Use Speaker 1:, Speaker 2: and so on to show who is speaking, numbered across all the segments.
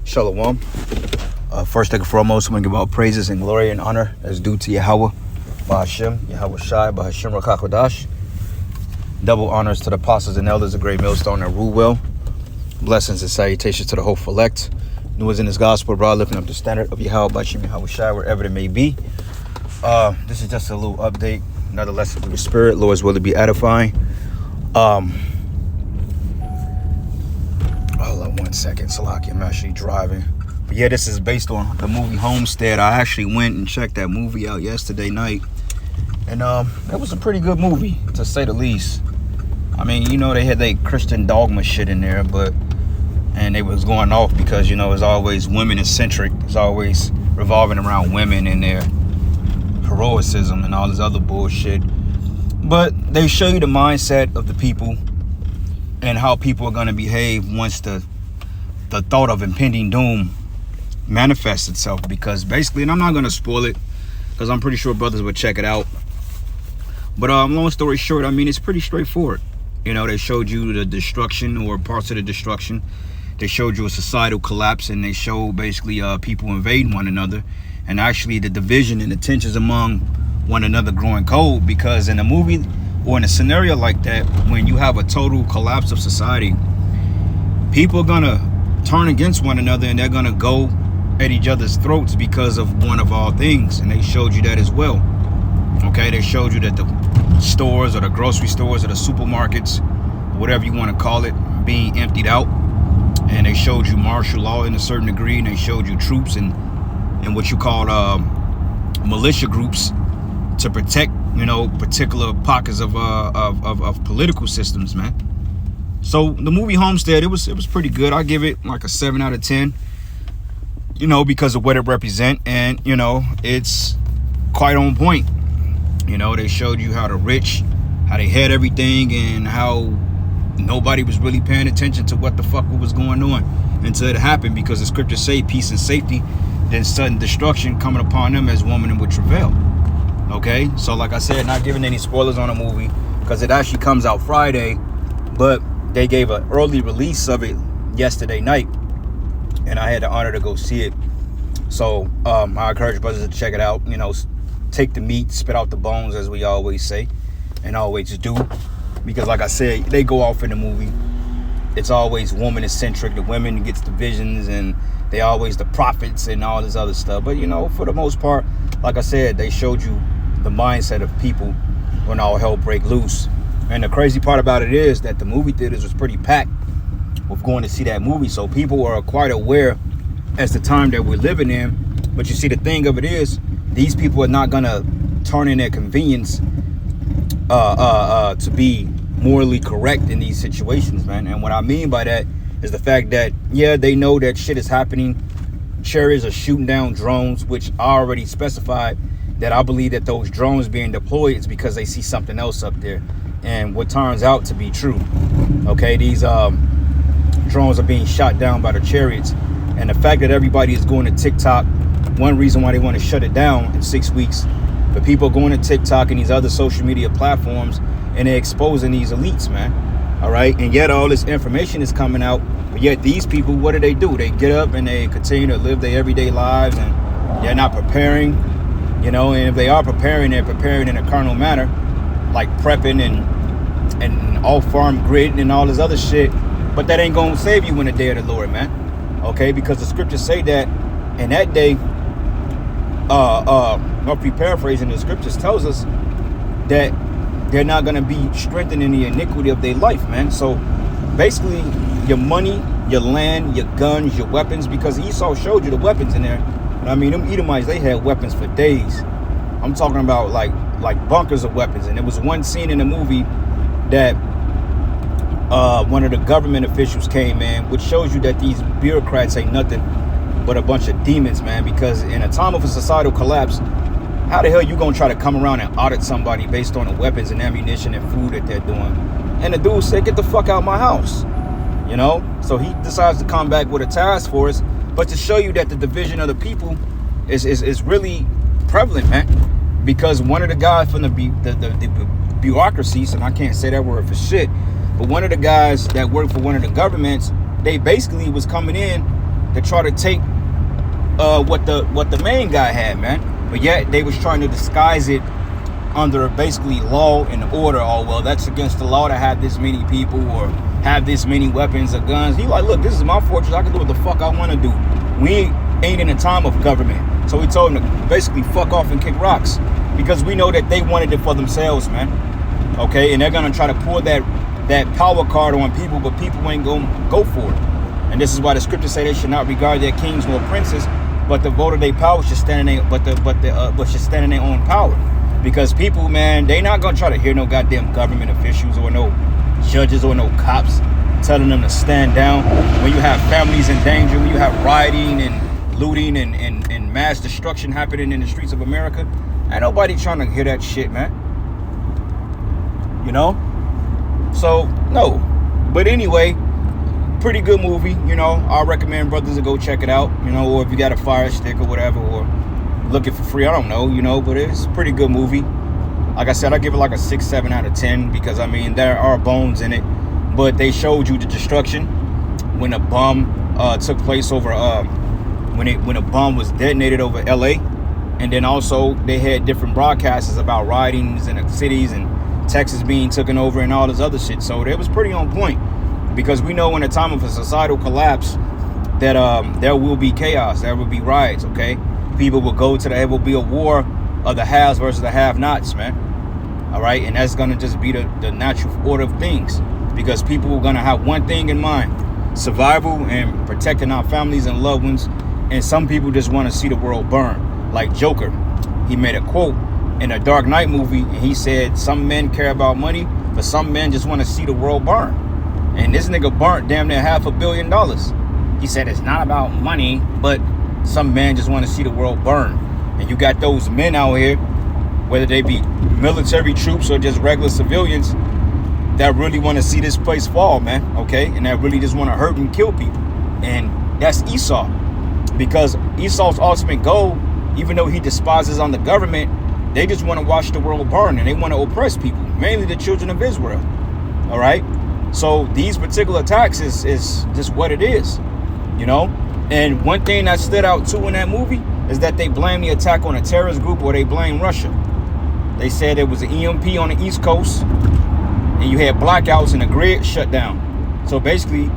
Speaker 1: Shalom. First and foremost, I'm going to give all praises and glory and honor as due to Yahweh, Bahashem, Yahweh Shai, Bahashem Rakakodash. Double honors to the apostles and elders of Great Millstone that rule well. Blessings and salutations to the hopeful elect. New is in this gospel, broad lifting up the standard of Yahweh, Bahashem, Yahweh Shai, wherever it may be. This is just a little update, another lesson from the Spirit. Lord's will to be edifying. Hold on 1 second, Salaki, I'm actually driving. But yeah, this is based on the movie Homestead. I actually went and checked that movie out yesterday night. And it was a pretty good movie, to say the least. I mean, you know, they had their Christian dogma shit in there, and they was going off because, you know, it's always women-centric. It's always revolving around women and their heroicism and all this other bullshit. But they show you the mindset of the people and how people are going to behave once the thought of impending doom manifests itself. Because basically, and I'm not going to spoil it because I'm pretty sure brothers would check it out. But long story short, I mean, it's pretty straightforward. You know, they showed you the destruction or parts of the destruction. They showed you a societal collapse, and they showed basically people invading one another, and actually the division and the tensions among one another growing cold. Because in a movie or in a scenario like that, when you have a total collapse of society, people are gonna turn against one another and they're gonna go at each other's throats because of one of all things. And they showed you that as well. Okay, they showed you that the stores or the grocery stores or the supermarkets, whatever you want to call it, being emptied out. And they showed you martial law in a certain degree, and they showed you troops and what you call militia groups to protect, you know, particular pockets of political systems, man. So the movie Homestead, it was pretty good. I give it like a 7 out of 10, you know, because of what it represents, and you know, it's quite on point. You know, they showed you how the rich, how they had everything, and how nobody was really paying attention to what the fuck was going on until it happened, because the scriptures say peace and safety, then sudden destruction coming upon them as woman would travail. Okay, so like I said, not giving any spoilers on the movie because it actually comes out Friday, but they gave an early release of it yesterday night, and I had the honor to go see it. So I encourage brothers to check it out. You know, take the meat, spit out the bones, as we always say, and always do. Because like I said, they go off in the movie. It's always woman-centric. The women gets the visions, and they always the prophets and all this other stuff. But, you know, for the most part, like I said, they showed you the mindset of people when all hell break loose. And the crazy part about it is that the movie theaters was pretty packed with going to see that movie. So people are quite aware as the time that we're living in. But you see, the thing of it is, these people are not going to turn in their convenience to be morally correct in these situations, man. And what I mean by that is the fact that, yeah, they know that shit is happening. Chariots are shooting down drones, which I already specified that I believe that those drones being deployed is because they see something else up there. And what turns out to be true. Okay, these drones are being shot down by the chariots. And the fact that everybody is going to TikTok, one reason why they want to shut it down in 6 weeks, but people going to TikTok and these other social media platforms, and they're exposing these elites, man. All right, and yet all this information is coming out, but yet these people, what do? They get up and they continue to live their everyday lives, and they're not preparing, you know. And if they are preparing, they're preparing in a carnal manner, like prepping and off farm grid and all this other shit. But that ain't gonna save you in the day of the Lord, man. Okay, because the scriptures say that in that day, roughly paraphrasing, the scriptures tells us that they're not going to be strengthened in the iniquity of their life, man. So basically, your money, your land, your guns, your weapons, because Esau showed you the weapons in there. And I mean, them Edomites, they had weapons for days. I'm talking about like bunkers of weapons. And there was one scene in the movie that one of the government officials came in, which shows you that these bureaucrats ain't nothing but a bunch of demons, man. Because in a time of a societal collapse, how the hell you gonna try to come around and audit somebody based on the weapons and ammunition and food that they're doing? And the dude said, get the fuck out of my house, you know? So he decides to come back with a task force, but to show you that the division of the people is really prevalent, man. Because one of the guys from the bureaucracies, and I can't say that word for shit, but one of the guys that worked for one of the governments, they basically was coming in to try to take what the main guy had, man. But yet they was trying to disguise it under basically law and order. Oh, well, that's against the law to have this many people or have this many weapons or guns. He like, look, this is my fortress. I can do what the fuck I want to do. We ain't in a time of government. So we told him to basically fuck off and kick rocks, because we know that they wanted it for themselves, man. Okay, and they're gonna try to pull that power card on people, but people ain't gonna go for it. And this is why the scriptures say they should not regard their kings nor princes, but the vote of their power should stand in but should stand in their own power. Because people, man, they not gonna try to hear no goddamn government officials or no judges or no cops telling them to stand down. When you have families in danger, when you have rioting and looting and mass destruction happening in the streets of America, ain't nobody trying to hear that shit, man. You know? So, no. But anyway, pretty good movie, you know. I recommend brothers to go check it out, you know, or if you got a Fire Stick or whatever, or look it for free, I don't know, you know, but it's a pretty good movie. Like I said, I give it like a 6, 7 out of 10, because I mean, there are bones in it, but they showed you the destruction when a bomb took place over when a bomb was detonated over LA. And then also they had different broadcasts about riotings in the cities and Texas being taken over and all this other shit. So it was pretty on point, because we know in a time of a societal collapse that there will be chaos, there will be riots, okay? People will go to there will be a war of the haves versus the have-nots, man. All right, and that's gonna just be the natural order of things, because people are gonna have one thing in mind: survival and protecting our families and loved ones. And some people just want to see the world burn. Like Joker, he made a quote in a Dark Knight movie, and he said some men care about money, but some men just want to see the world burn. And this nigga burnt damn near $500 million. He said it's not about money, but some men just want to see the world burn. And you got those men out here, whether they be military troops or just regular civilians, that really want to see this place fall, man, okay? And that really just want to hurt and kill people. And that's Esau. Because Esau's ultimate goal, even though he despises on the government, they just want to watch the world burn, and they want to oppress people, mainly the children of Israel. All right? So these particular attacks is just what it is, you know? And one thing that stood out too in that movie is that they blame the attack on a terrorist group, or they blame Russia. They said it was an EMP on the East Coast, and you had blackouts and the grid shut down. So basically,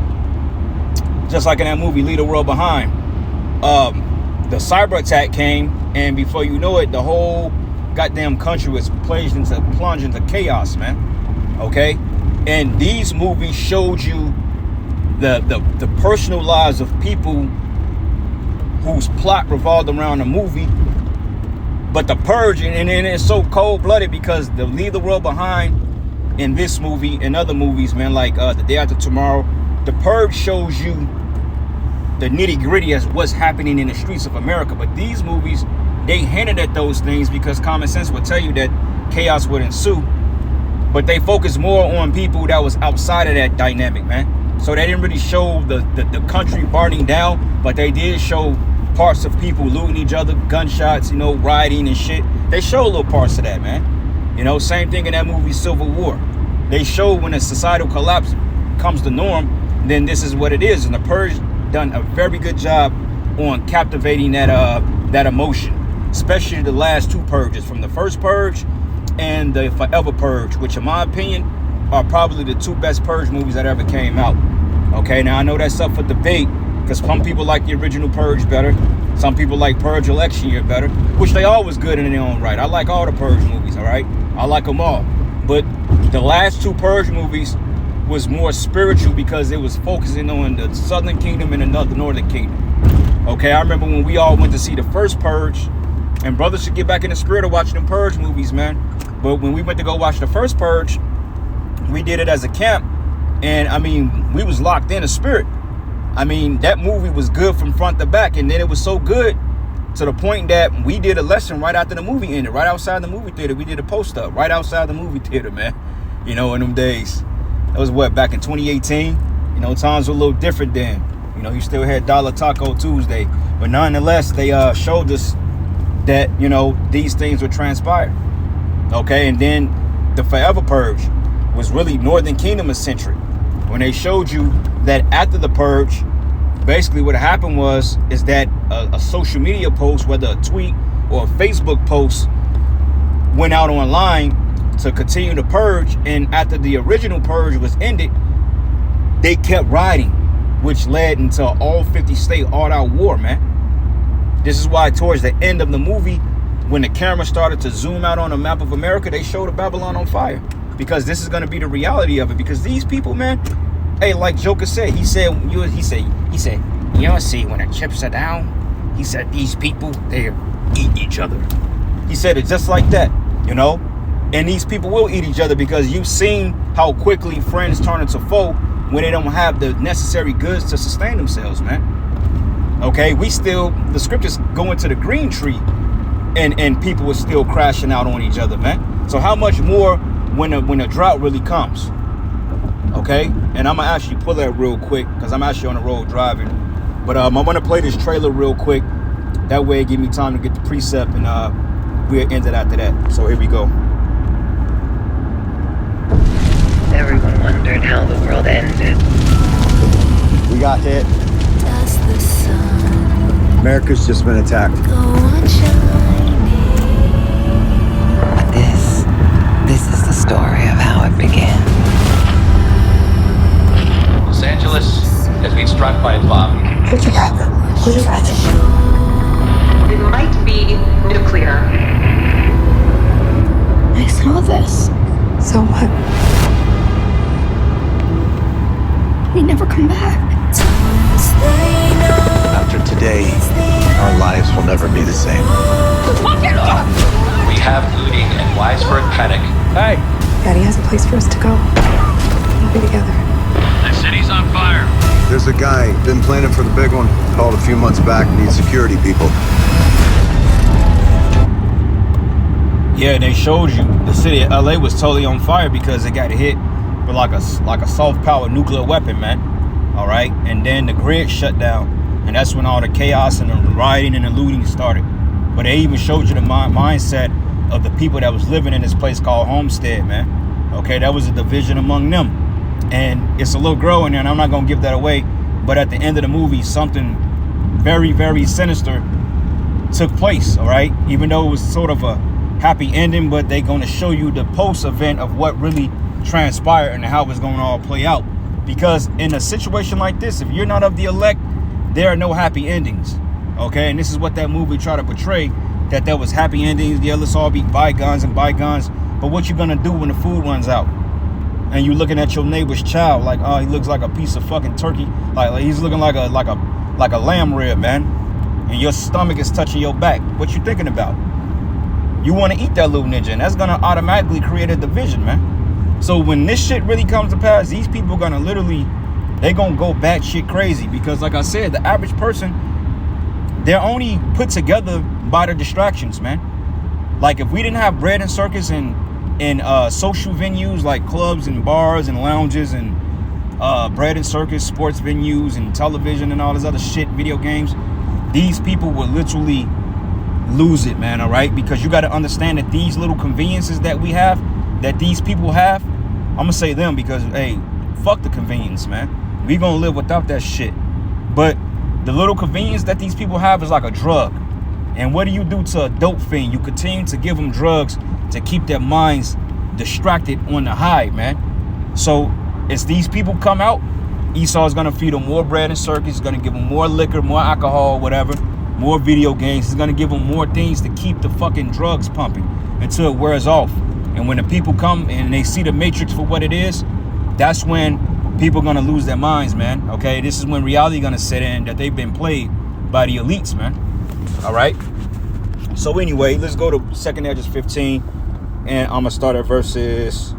Speaker 1: just like in that movie, Leave the World Behind, the cyber attack came, and before you know it, the whole goddamn country was plunged into chaos, man. Okay? And these movies showed you the personal lives of people whose plot revolved around the movie. But the purge, and it's so cold-blooded, because the Leave the World Behind in this movie and other movies, man, like The Day After Tomorrow, the purge shows you the nitty-gritty as what's happening in the streets of America. But these movies, they hinted at those things because common sense would tell you that chaos would ensue. But they focus more on people that was outside of that dynamic, man. So they didn't really show the country burning down, but they did show parts of people looting each other, gunshots, you know, rioting and shit. They show little parts of that, man. You know, same thing in that movie Civil War. They show when a societal collapse comes the norm, then this is what it is. And the Purge done a very good job on captivating that emotion, especially the last two purges, from the first purge and the Forever Purge, which in my opinion are probably the two best purge movies that ever came out. Okay, now I know that's up for debate, because some people like the original Purge better, some people like Purge Election Year better, which they all was good in their own right. I like all the Purge movies, all right? I like them all. But the last two Purge movies was more spiritual, because it was focusing on the Southern Kingdom and the Northern Kingdom. Okay, I remember when we all went to see the first Purge, and brothers should get back in the spirit of watching them Purge movies, man. But when we went to go watch the first Purge, we did it as a camp, and I mean, we was locked in a spirit. I mean, that movie was good from front to back, and then it was so good to the point that we did a lesson right after the movie ended, right outside the movie theater. We did a post-up right outside the movie theater, man. You know, in them days. That was what, back in 2018? You know, times were a little different then. You know, you still had Dollar Taco Tuesday. But nonetheless, they showed us that, you know, these things would transpire. Okay, and then the Forever Purge was really Northern Kingdom centric, when they showed you that after the Purge, basically what happened is that a social media post, whether a tweet or a Facebook post, went out online to continue the purge, and after the original purge was ended, they kept riding, which led into all 50 state all-out war, man. This is why towards the end of the movie, when the camera started to zoom out on the map of America, they showed a Babylon on fire, because this is going to be the reality of it. Because these people, man, hey, like Joker said, he said, you don't see when the chips are down. He said these people, they eat each other. He said it just like that, you know. And these people will eat each other, because you've seen how quickly friends turn into foe when they don't have the necessary goods to sustain themselves, man. Okay, the scriptures go into the green tree, and people are still crashing out on each other, man. So how much more when a drought really comes? Okay, and I'm gonna actually pull that real quick, because I'm actually on the road driving. But I'm gonna play this trailer real quick. That way it give me time to get the precept, and we'll end it after that. So here we go.
Speaker 2: Everyone wondered how the world ended.
Speaker 3: We got hit.
Speaker 4: Does the sun
Speaker 3: America's just been attacked.
Speaker 4: go on shining?
Speaker 2: But this is the story of how it began.
Speaker 5: Los Angeles has been struck by a bomb.
Speaker 6: Hold your breath. Hold your breath.
Speaker 7: It might be nuclear.
Speaker 6: I saw this. So what? We never come back.
Speaker 3: After today, our lives will never be the same.
Speaker 5: We have looting and widespread panic. Hey!
Speaker 6: Daddy has a place for us to go. We'll be together.
Speaker 5: The city's on fire.
Speaker 3: There's a guy, been planning for the big one. Called a few months back, needs security people.
Speaker 1: Yeah, they showed you the city of LA was totally on fire because it got hit with like a soft-powered nuclear weapon, man. All right, and then the grid shut down, and that's when all the chaos and the rioting and the looting started. But they even showed you the mindset of the people that was living in this place called Homestead, man. Okay, that was a division among them, and it's a little girl in there, and I'm not gonna give that away. But at the end of the movie, something very, very sinister took place. All right, even though it was sort of a happy ending, but they're going to show you the post event of what really transpired and how it's going to all play out. Because in a situation like this, if you're not of the elect, there are no happy endings. Okay, and this is what that movie tried to portray, that there was happy endings. Yeah, let's all be bygones and bygones. But what you gonna do when the food runs out and you looking at your neighbor's child like, oh, he looks like a piece of fucking turkey, like he's looking like a lamb rib, man, and your stomach is touching your back? What you thinking about? You want to eat that little ninja, and that's going to automatically create a division, man. So when this shit really comes to pass, these people are going to they're going to go batshit crazy. Because like I said, the average person, they're only put together by the distractions, man. Like if we didn't have bread and circus and social venues like clubs and bars and lounges and bread and circus, sports venues and television and all this other shit, video games, these people would literally lose it, man. All right, because you got to understand that these little conveniences that we have, that these people have, I'm gonna say them because hey, fuck the convenience, man. We gonna live without that shit. But the little convenience that these people have is like a drug. And what do you do to a dope fiend? You continue to give them drugs to keep their minds distracted on the high, man. So as these people come out, Esau's gonna feed them more bread and circus. He's gonna give them more liquor, more alcohol, whatever, more video games. He's gonna give them more things to keep the fucking drugs pumping until it wears off. And when the people come and they see the matrix for what it is, that's when people are gonna lose their minds, man. Okay, this is when reality gonna set in that they've been played by the elites, man. All right. So anyway, let's go to 2nd Edges 15, and I'm gonna start at verses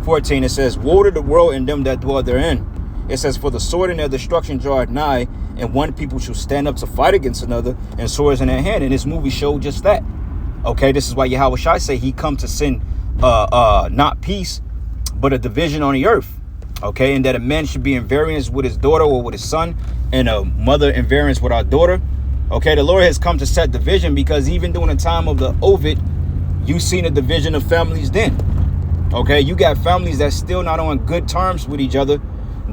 Speaker 1: 14. It says, "Woe to the world and them that dwell therein." It says, "For the sword and their destruction draweth nigh, and one people shall stand up to fight against another, and swords in their hand." And this movie showed just that. Okay, this is why Yahweh Shai say he come to send not peace, but a division on the earth. Okay, and that a man should be in variance with his daughter or with his son, and a mother in variance with our daughter. Okay, the Lord has come to set division, because even during the time of the Ovid, you seen a division of families then. Okay, you got families that's still not on good terms with each other,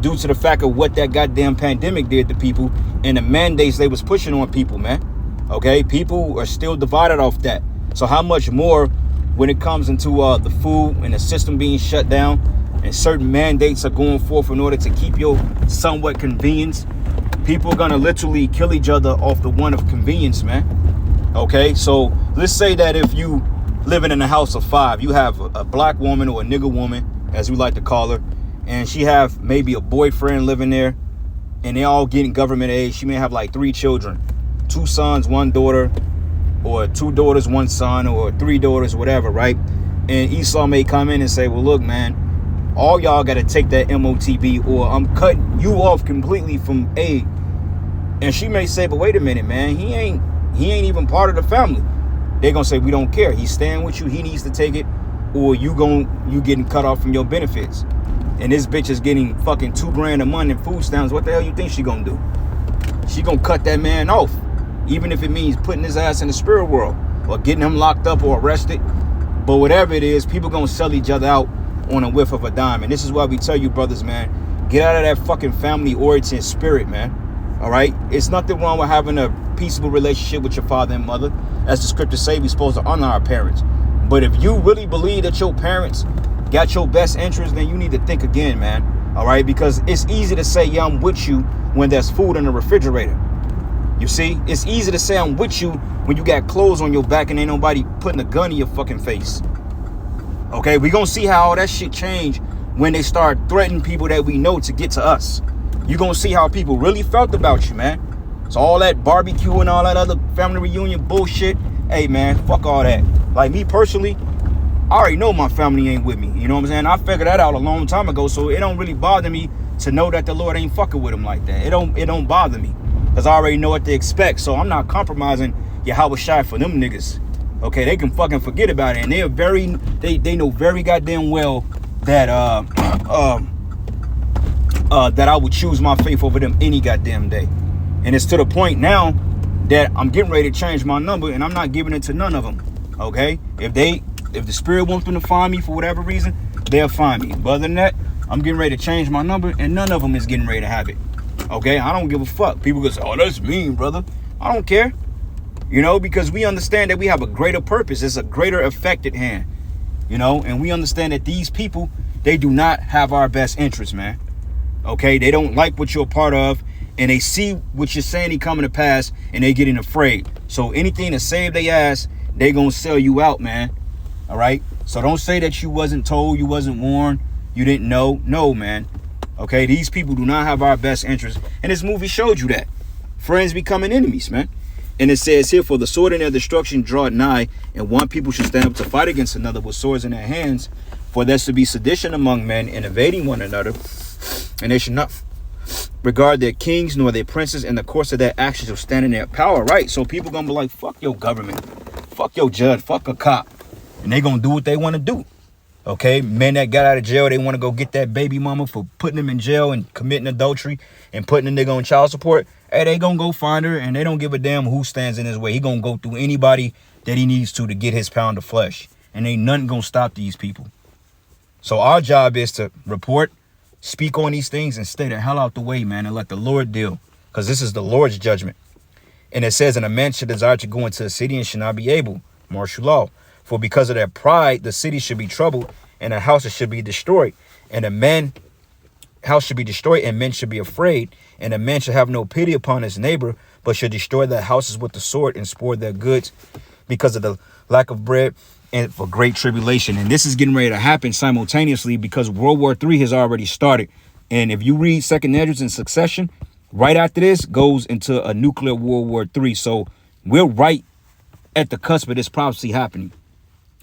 Speaker 1: due to the fact of what that goddamn pandemic did to people and the mandates they was pushing on people, man. Okay, people are still divided off that. So how much more when it comes into the food and the system being shut down and certain mandates are going forth in order to keep your somewhat convenience? People are gonna literally kill each other off the one of convenience, man. Okay, so let's say that if you living in a house of 5, you have a black woman or a nigger woman, as we like to call her, and she have maybe a boyfriend living there, and they all getting government aid. She may have like 3 children, 2 sons, 1 daughter, or 2 daughters, 1 son, or 3 daughters, whatever, right? And Esau may come in and say, well, look, man, all y'all got to take that MOTB, or I'm cutting you off completely from aid. And she may say, but wait a minute, man, he ain't even part of the family. They're gonna say, we don't care. He's staying with you. He needs to take it, or you getting cut off from your benefits. And this bitch is getting fucking $2 grand a month in food stamps. What the hell you think she gonna do? She gonna cut that man off, even if it means putting his ass in the spirit world or getting him locked up or arrested. But whatever it is, people gonna sell each other out on a whiff of a dime. And this is why we tell you, brothers, man, get out of that fucking family origin spirit, man. All right, it's nothing wrong with having a peaceable relationship with your father and mother. As the scriptures say, we're supposed to honor our parents. But if you really believe that your parents got your best interest, then you need to think again, man. All right, because it's easy to say, yeah, I'm with you when there's food in the refrigerator. You see, it's easy to say I'm with you when you got clothes on your back and ain't nobody putting a gun in your fucking face. Okay, we gonna see how all that shit change when they start threatening people that we know to get to us. You gonna see how people really felt about you, man. So all that barbecue and all that other family reunion bullshit, hey, man, fuck all that. Like me personally, I already know my family ain't with me. You know what I'm saying? I figured that out a long time ago, so it don't really bother me to know that the Lord ain't fucking with them like that. It don't bother me, because I already know what to expect. So I'm not compromising Yahweh Shai for them niggas. Okay, they can fucking forget about it, and they know very goddamn well that that I would choose my faith over them any goddamn day. And it's to the point now that I'm getting ready to change my number, and I'm not giving it to none of them. Okay, if the spirit wants them to find me for whatever reason, they'll find me. But other than that, I'm getting ready to change my number, and none of them is getting ready to have it. Okay, I don't give a fuck. People go say, oh, that's mean, brother. I don't care. You know, because we understand that we have a greater purpose. It's a greater effect at hand. You know, and we understand that these people, they do not have our best interest, man. Okay, they don't like what you're a part of, and they see what you're saying he coming to pass, and they getting afraid. So anything to save their ass, they gonna sell you out, man. All right, so don't say that you wasn't told, you wasn't warned, you didn't know. No, man. Okay, these people do not have our best interest, and this movie showed you that. Friends becoming enemies, man. And it says here, for the sword in their destruction draweth nigh, and one people should stand up to fight against another with swords in their hands. For there should be sedition among men, and invading one another, and they should not regard their kings nor their princes, in the course of their actions of standing their power. Right, so people gonna be like, fuck your government, fuck your judge, fuck a cop, and they gonna do what they want to do. Okay, men that got out of jail, they want to go get that baby mama for putting them in jail and committing adultery and putting the nigga on child support. Hey, they gonna go find her, and they don't give a damn who stands in his way. He gonna go through anybody that he needs to get his pound of flesh, and ain't nothing gonna stop these people. So our job is to report, speak on these things, and stay the hell out the way, man, and let the Lord deal, because this is the Lord's judgment. And it says, and a man should desire to go into a city and should not be able. Martial law. For because of their pride, the city should be troubled, and the houses should be destroyed. And house should be destroyed, and men should be afraid. And a man should have no pity upon his neighbor, but should destroy their houses with the sword and spoil their goods because of the lack of bread and for great tribulation. And this is getting ready to happen simultaneously, because World War III has already started. And if you read 2nd Esdras in succession, right after this goes into a nuclear World War III. So we're right at the cusp of this prophecy happening.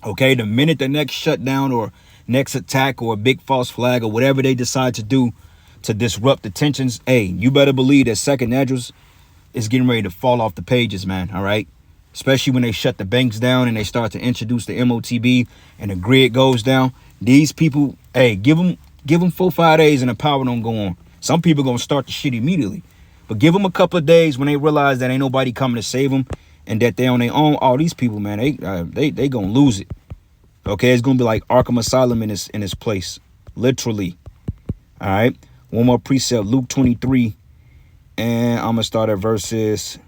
Speaker 1: Okay, the minute the next shutdown or next attack or a big false flag or whatever they decide to do to disrupt the tensions, hey, you better believe that 2nd Esdras is getting ready to fall off the pages, man. All right, especially when they shut the banks down and they start to introduce the MOTB and the grid goes down. These people, hey, give them 4-5 days and the power don't go on. Some people gonna start the shit immediately, but give them a couple of days when they realize that ain't nobody coming to save them and that they on their own. All these people, man, they gonna lose it. Okay, it's gonna be like Arkham Asylum in this place, literally. All right. One more precept, Luke 23. And I'm going to start at verses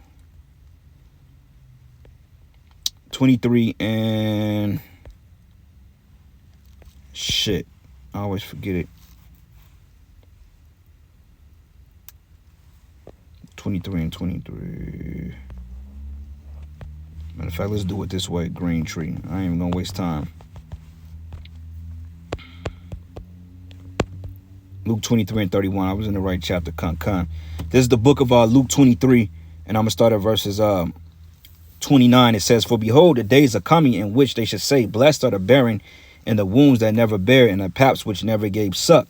Speaker 1: 23 and... Shit. I always forget it. 23 and 23. Matter of fact, let's do it this way. Green tree. I ain't even gonna waste time. Luke 23 and 31. I was in the right chapter. This is the book of Luke 23, and I'm gonna start at verses 29. It says, "For behold, the days are coming in which they should say, Blessed are the barren, and the wombs that never bear, and the paps which never gave suck."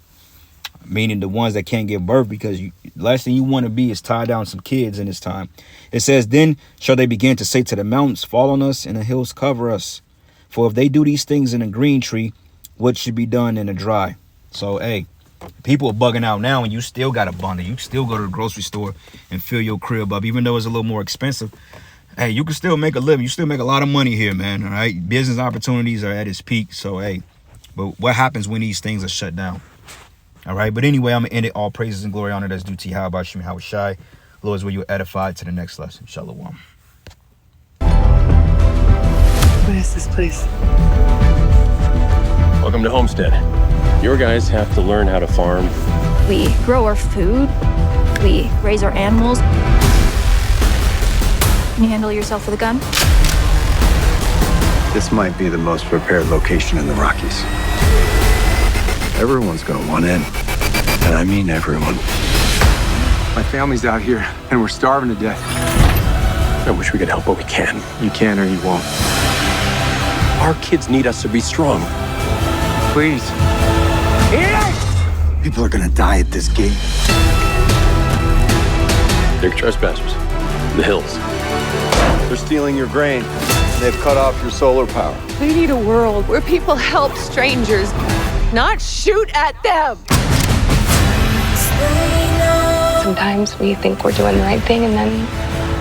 Speaker 1: Meaning the ones that can't give birth, because last thing you want to be is tie down some kids in this time. It says, "Then shall they begin to say to the mountains, Fall on us, and the hills cover us. For if they do these things in a green tree, what should be done in a dry?" So, hey, people are bugging out now, and you still got a bundle. You still go to the grocery store and fill your crib up, even though it's a little more expensive. Hey, you can still make a living. You still make a lot of money here, man. All right, business opportunities are at its peak. So, hey, but what happens when these things are shut down? All right, but anyway, I'm going to end it. All praises and glory, honor that's due to you. How about you? How was shy? Lord is where you edified to the next lesson. Shalom.
Speaker 6: What is this place?
Speaker 8: Welcome to Homestead. Your guys have to learn how to farm.
Speaker 9: We grow our food. We raise our animals. Can you handle yourself with a gun?
Speaker 3: This might be the most prepared location in the Rockies. Everyone's gonna want in. And I mean everyone.
Speaker 10: My family's out here, and we're starving to death.
Speaker 8: I wish we could help, but we can.
Speaker 10: You can or you won't.
Speaker 8: Our kids need us to be strong.
Speaker 10: Please.
Speaker 3: People are gonna die at this gate.
Speaker 8: They're trespassers. The hills.
Speaker 3: They're stealing your grain. They've cut off your solar power.
Speaker 6: We need a world where people help strangers, not shoot at them.
Speaker 11: Sometimes we think we're doing the right thing and then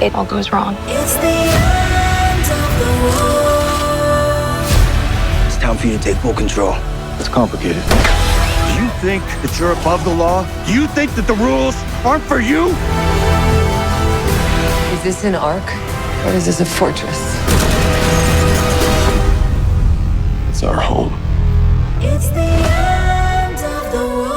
Speaker 11: it all goes wrong.
Speaker 4: It's the end of the world.
Speaker 3: It's time for you to take full control. It's complicated. Do you think that you're above the law? Do you think that the rules aren't for you?
Speaker 6: Is this an ark or is this a fortress?
Speaker 8: It's our home.
Speaker 4: It's the end of the world.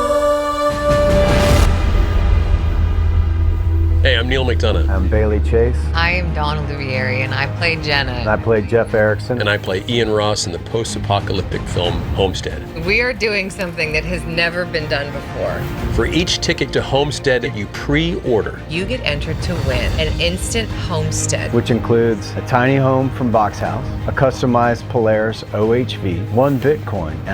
Speaker 8: Hey, I'm Neil McDonough.
Speaker 2: I'm Bailey Chase.
Speaker 12: I am Dawn Olivieri, and I play Jenna.
Speaker 2: And I play Jeff Erickson.
Speaker 8: And I play Ian Ross in the post-apocalyptic film Homestead.
Speaker 12: We are doing something that has never been done before.
Speaker 8: For each ticket to Homestead that you pre-order,
Speaker 12: You get entered to win an instant homestead.
Speaker 2: Which includes a tiny home from Box House, a customized Polaris OHV, 1 Bitcoin,